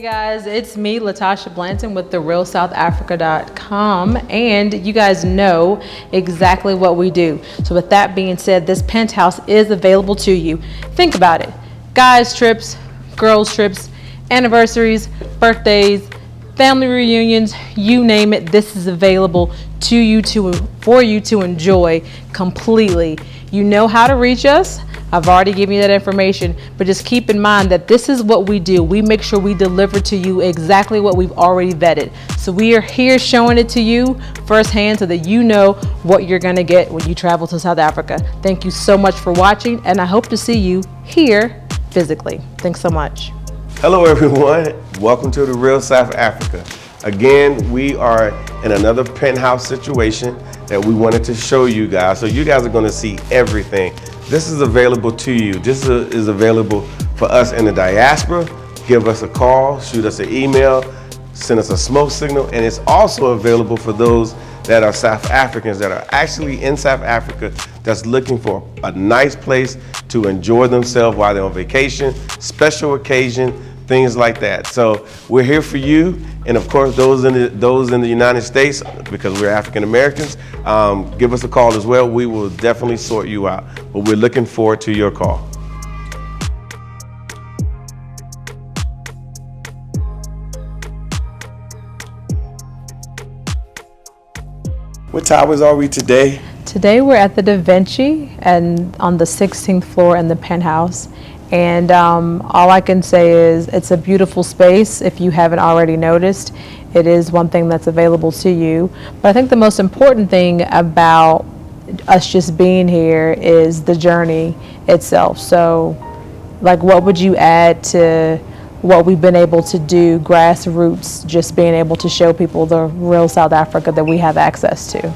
Guys, it's me, Latasha Blanton with TheRealSouthAfrica.com, and you guys know exactly what we do. So with that being said, this penthouse is available to you. Think about it. Guys trips, girls trips, anniversaries, birthdays, family reunions, you name it, this is available to you for you to enjoy completely. You know how to reach us. I've already given you that information, but just keep in mind that this is what we do. We make sure we deliver to you exactly what we've already vetted. So we are here showing it to you firsthand so that you know what you're gonna get when you travel to South Africa. Thank you so much for watching, and I hope to see you here physically. Thanks so much. Hello everyone, welcome to The Real South Africa. Again, we are in another penthouse situation that we wanted to show you guys. So you guys are gonna see everything. This is available to you. This is available for us in the diaspora. Give us a call, shoot us an email, send us a smoke signal, and it's also available for those that are South Africans that are actually in South Africa that's looking for a nice place to enjoy themselves while they're on vacation, special occasion, things like that. So we're here for you, and of course those in the United States, because we're African Americans, give us a call as well. We will definitely sort you out, but we're looking forward to your call. What towers are we today? Today we're at the Da Vinci and on the 16th floor in the penthouse. And all I can say is it's a beautiful space. If you haven't already noticed, it is one thing that's available to you. But I think the most important thing about us just being here is the journey itself. So, like, what would you add to what we've been able to do, grassroots, just being able to show people the real South Africa that we have access to?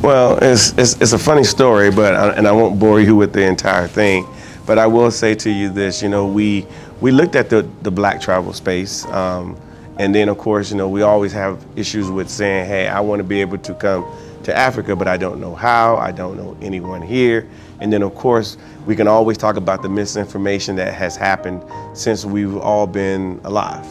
Well, it's a funny story, and I won't bore you with the entire thing. But I will say to you this, you know, we looked at the black travel space, and then of course, you know, we always have issues with saying, hey, I want to be able to come to Africa, but I don't know how, I don't know anyone here. And then of course, we can always talk about the misinformation that has happened since we've all been alive.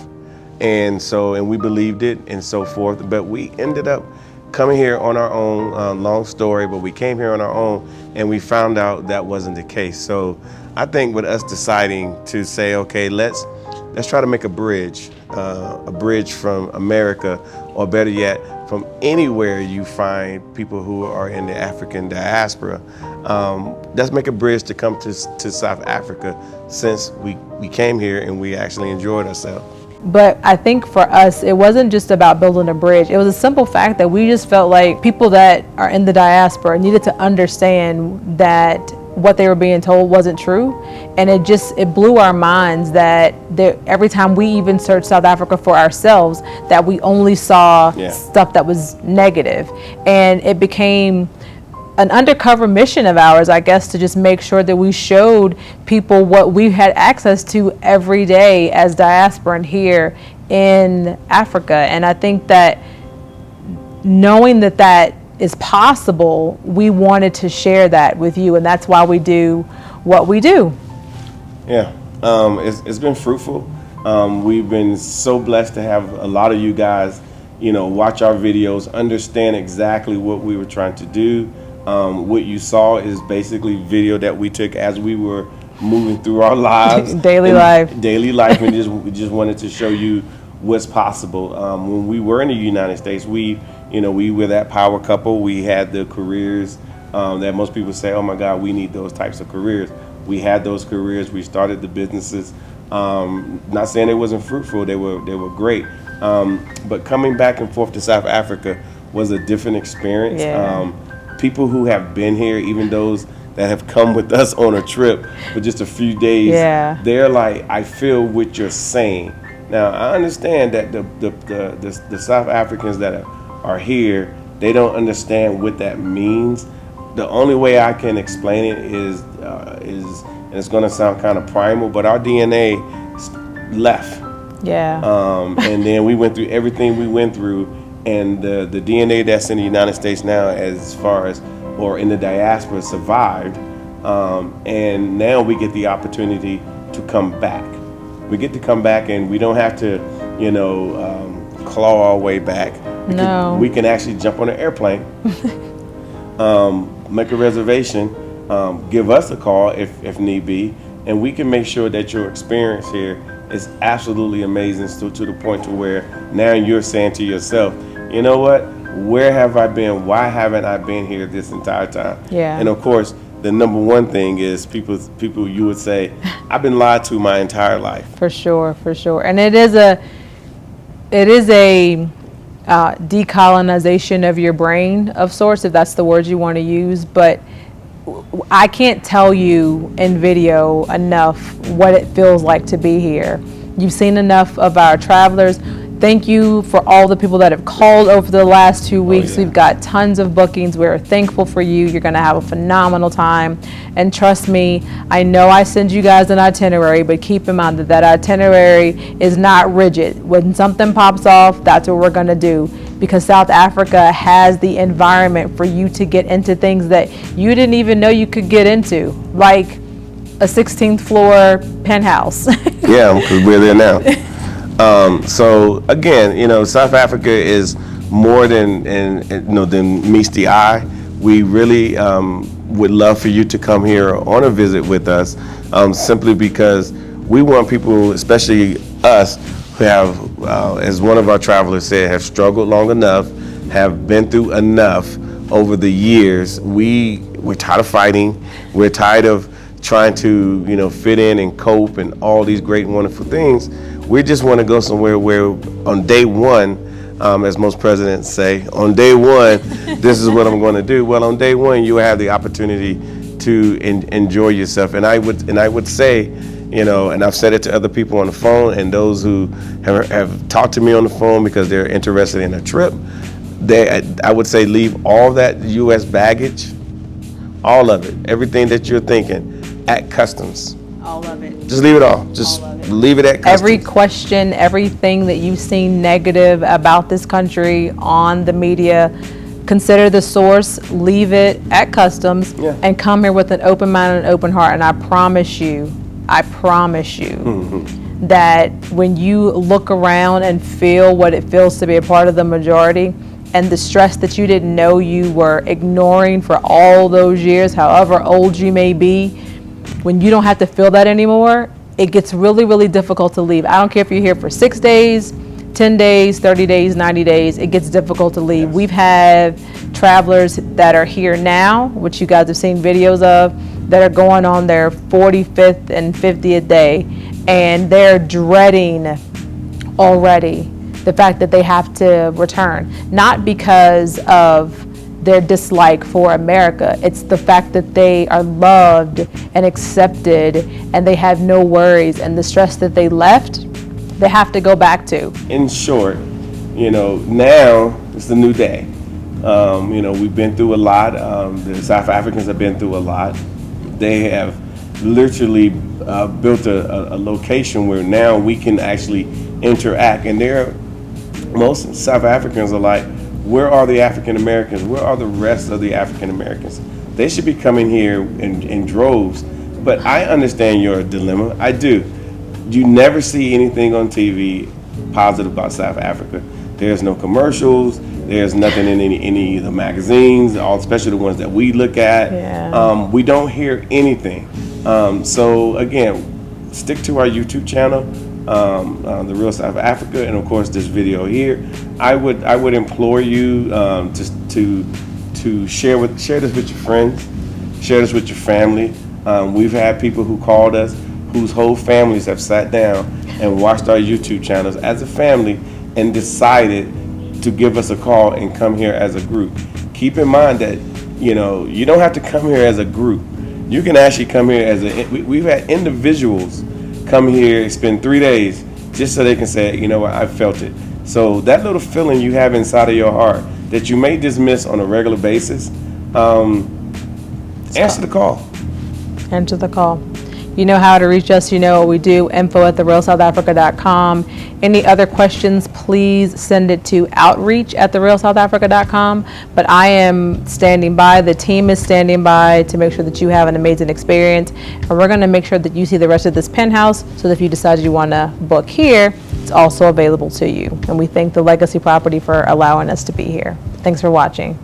And we believed it and so forth, but we ended up coming here on our own, long story, but we came here on our own and we found out that wasn't the case. So I think with us deciding to say, okay, let's try to make a bridge from America, or better yet, from anywhere you find people who are in the African diaspora. Let's make a bridge to come to South Africa, since we came here and we actually enjoyed ourselves. But I think for us, it wasn't just about building a bridge. It was a simple fact that we just felt like people that are in the diaspora needed to understand that what they were being told wasn't true. And it blew our minds that every time we even searched South Africa for ourselves, that we only saw stuff that was negative. And it became an undercover mission of ours, I guess, to just make sure that we showed people what we had access to every day as diasporan here in Africa. And I think that knowing that that is possible, we wanted to share that with you, and that's why we do what we do. Yeah, it's been fruitful. We've been so blessed to have a lot of you guys, you know, watch our videos, understand exactly what we were trying to do. What you saw is basically video that we took as we were moving through our lives. Daily life, and we just wanted to show you what's possible. When we were in the United States, we were that power couple. We had the careers that most people say, oh my God, we need those types of careers. We had those careers. We started the businesses. Not saying it wasn't fruitful. They were great. But coming back and forth to South Africa was a different experience. Yeah. People who have been here, even those that have come with us on a trip for just a few days, they're like, I feel what you're saying. Now, I understand that the South Africans that are here, they don't understand what that means. The only way I can explain it is and it's going to sound kind of primal, but our DNA left. Yeah. And then we went through everything we went through. And the DNA that's in the United States now, as far as, or in the diaspora, survived. And now we get the opportunity to come back. We get to come back, and we don't have to claw our way back. No. We can actually jump on an airplane, make a reservation, give us a call if need be, and we can make sure that your experience here is absolutely amazing to the point to where now you're saying to yourself, you know what, where have I been? Why haven't I been here this entire time? Yeah. And of course, the number one thing is people you would say, I've been lied to my entire life. For sure. And it is a decolonization of your brain of sorts, if that's the word you want to use. But I can't tell you in video enough what it feels like to be here. You've seen enough of our travelers. Thank you for all the people that have called over the last 2 weeks. yeah. We've got tons of bookings. We're thankful for you. You're going to have a phenomenal time. And trust me, I know I send you guys an itinerary, but keep in mind that itinerary is not rigid. When something pops off, that's what we're going to do, because South Africa has the environment for you to get into things that you didn't even know you could get into, like a 16th floor penthouse. Yeah, because we're there now. So again, South Africa is more than meets the eye. We really would love for you to come here on a visit with us, simply because we want people, especially us, who have, as one of our travelers said, have struggled long enough, have been through enough over the years. We're tired of fighting. We're tired of trying to fit in and cope and all these great and wonderful things. We just want to go somewhere where on day one, as most presidents say, on day one, this is what I'm going to do. Well, on day one, you have the opportunity to enjoy yourself. And I would say, and I've said it to other people on the phone and those who have talked to me on the phone because they're interested in a trip, I would say leave all that U.S. baggage, all of it, everything that you're thinking, at customs. All of it. Just leave it all. Just leave it at customs. Every question, everything that you've seen negative about this country on the media, consider the source, leave it at customs, and come here with an open mind and an open heart. And I promise you, that when you look around and feel what it feels to be a part of the majority, and the stress that you didn't know you were ignoring for all those years, however old you may be, when you don't have to feel that anymore, it gets really, really difficult to leave. I don't care if you're here for 6 days, 10 days, 30 days, 90 days, it gets difficult to leave. We've had travelers that are here now, which you guys have seen videos of, that are going on their 45th and 50th day, and they're dreading already the fact that they have to return. Not because of their dislike for America. It's the fact that they are loved and accepted and they have no worries, and the stress that they left, they have to go back to. In short, now it's the new day. We've been through a lot. The South Africans have been through a lot. They have literally built a location where now we can actually interact, and most South Africans are like, where are the African Americans? Where are the rest of the African Americans? They should be coming here in droves. But I understand your dilemma. I do. You never see anything on TV positive about South Africa. There's no commercials. There's nothing in any of the magazines, especially the ones that we look at. Yeah. We don't hear anything. So again, stick to our YouTube channel, The Real South Africa, and of course this video here. I would implore you to share this with your friends, share this with your family. We've had people who called us whose whole families have sat down and watched our YouTube channels as a family and decided to give us a call and come here as a group. Keep in mind that you don't have to come here as a group. You can actually come here we've had individuals come here, spend 3 days just so they can say, you know what, I felt it. So that little feeling you have inside of your heart that you may dismiss on a regular basis, answer the call. Answer the call. You know how to reach us. You know what we do. info@therealsouthafrica.com. Any other questions, please send it to outreach@therealsouthafrica.com. But I am standing by. The team is standing by to make sure that you have an amazing experience. And we're going to make sure that you see the rest of this penthouse, so that if you decide you want to book here, it's also available to you. And we thank the Legacy Property for allowing us to be here. Thanks for watching.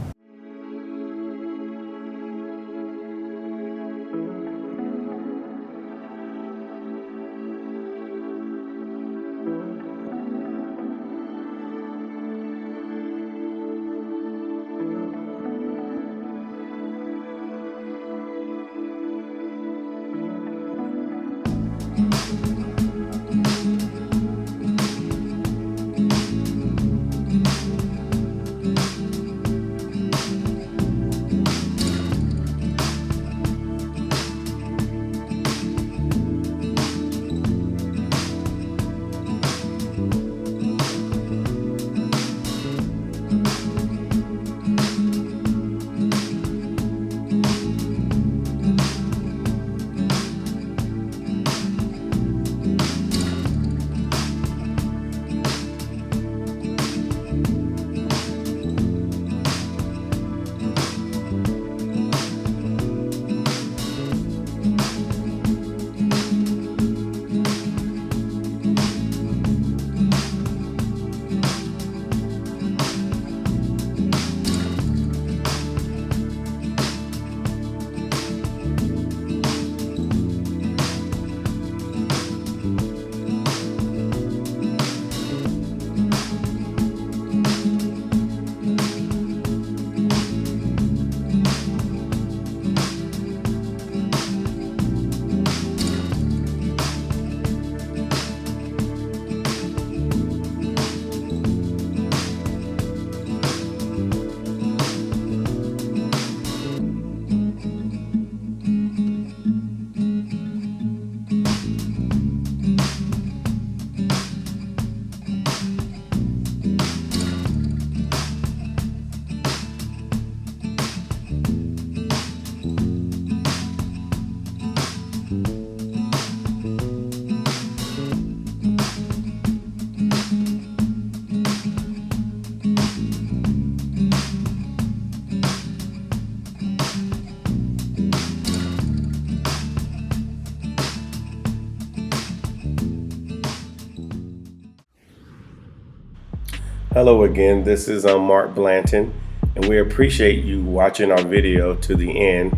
Hello again, this is Mark Blanton, and we appreciate you watching our video to the end.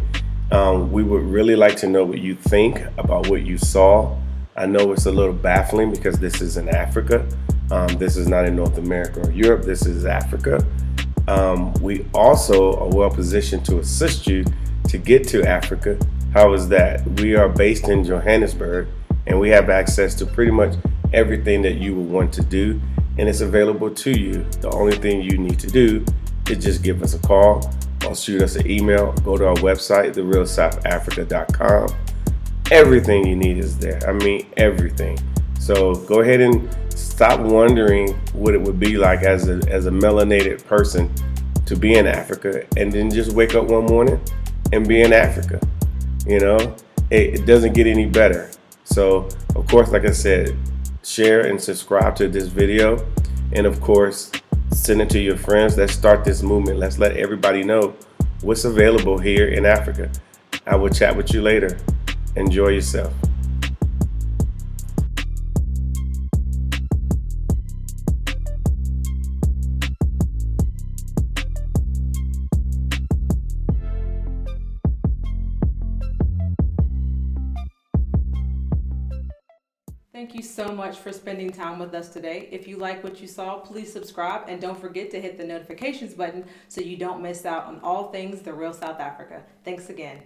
We would really like to know what you think about what you saw. I know it's a little baffling because this is in Africa. This is not in North America or Europe, this is Africa. We also are well positioned to assist you to get to Africa. How is that? We are based in Johannesburg, and we have access to pretty much everything that you would want to do, and it's available to you. The only thing you need to do is just give us a call or shoot us an email. Go to our website, therealsouthafrica.com. Everything you need is there. I mean, everything. So go ahead and stop wondering what it would be like as a melanated person to be in Africa, and then just wake up one morning and be in Africa. You know, it doesn't get any better. So, of course, like I said, share and subscribe to this video, and of course send it to your friends. Let's start this movement. Let's let everybody know what's available here in Africa. I will chat with you later. Enjoy yourself. Thank you so much for spending time with us today. If you like what you saw, please subscribe and don't forget to hit the notifications button so you don't miss out on all things The Real South Africa. Thanks again.